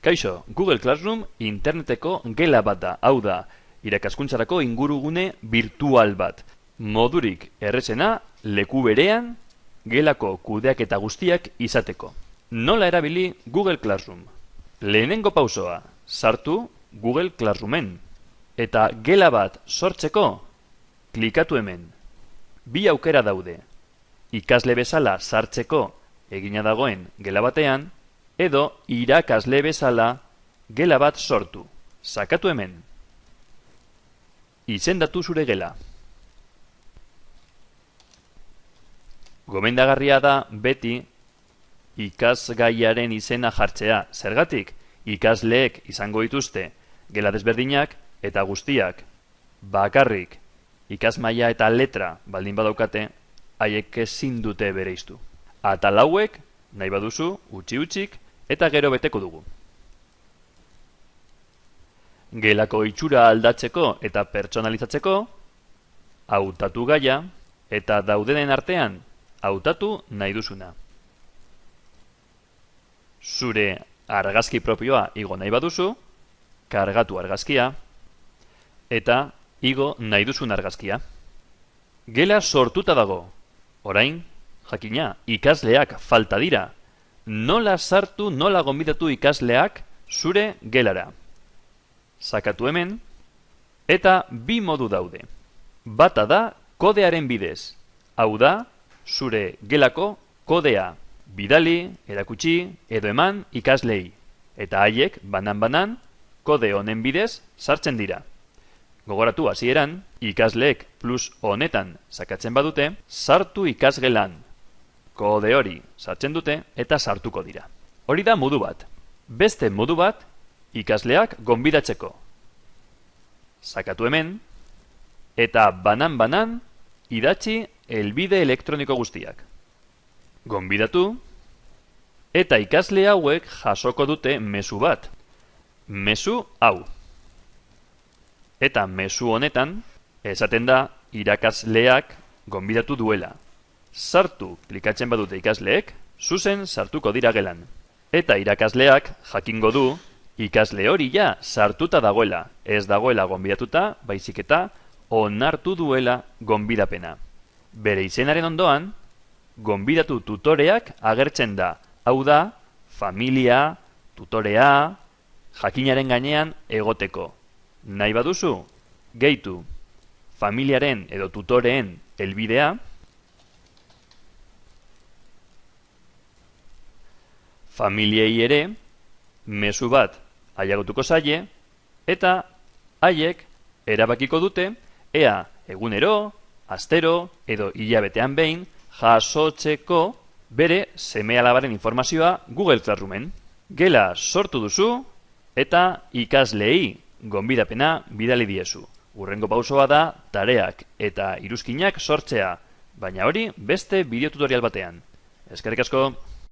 Kaixo, Google Classroom interneteko gela bat da, hau da, irakaskuntzarako ingurugune virtual bat. Modurik errezena, leku berean, gelako kudeaketa guztiak izateko. Nola erabili Google Classroom? Lehenengo pausoa, sartu Google Classroomen. Eta gela bat sortzeko, klikatu hemen. Bi aukera daude. Ikasle bezala sartzeko egina dagoen gela batean, edo irakasle bezala gela bat sortu. Sakatu hemen. Izendatu zure gela. Gomendagarria da beti ikasgaiaren izena jartzea. Zergatik, ikasleek izango dituzte gela desberdinak eta guztiak bakarrik ikasmaila eta letra baldin badaukate, haiek ezin dute bereiztu. Atal hauek, nahi baduzu, utzi-utzik, eta gero beteko dugu. Gelako itxura aldatzeko eta pertsonalizatzeko, hautatu gaia, eta daudenen artean, hautatu nahi duzuna. Zure argazki propioa igo nahi baduzu, kargatu argazkia, eta igo nahi duzun argazkia. Gela sortuta dago. Orain, jakina, ikasleak falta dira. Nola sartu, nola gonbidatu ikasleak zure gelara. Sakatu hemen, eta bi modu daude. Bata da kodearen bidez. Hau da, zure gelako kodea bidali, erakutsi edo eman ikaslei. Eta haiek, banan-banan, kode honen bidez sartzen dira. Gogoratu hasieran, ikasleek plus honetan sakatzen badute, sartu ikasgelan. Kode hori sartzen dute eta sartuko dira. Hori da modu bat. Beste modu bat, ikasleak gonbidatzeko. Sakatu hemen, eta banan-banan idatzi helbide elektroniko guztiak. Gonbidatu, eta ikasle hauek jasoko dute mezu bat. Mezu hau. Eta mezu honetan, esaten da irakasleak gonbidatu duela. Sartu klikatzen badute ikasleek, zuzen sartuko dira gelan. Eta irakasleak jakingo du, ikasle hori ja sartuta dagoela. Ez dagoela gonbidatuta, baizik eta onartu duela gonbidapena. Bere izenaren ondoan, gonbidatu tutoreak agertzen da. Hau da, familia, tutorea, jakinaren gainean egoteko. Nahi baduzu, gehitu familiaren edo tutoreen helbidea, familiei ere mezu bat ailegaituko zaie, eta haiek erabakiko dute ea egunero, astero edo hilabetean behin jasotzeko bere seme-alabaren informazioa Google Classroomen. Gela sortu duzu eta ikasleei gonbidapena bidali diezu. Hurrengo pausoa da tareak eta iruzkinak sortzea, baina hori beste bideo tutorial batean. Eskerrik asko!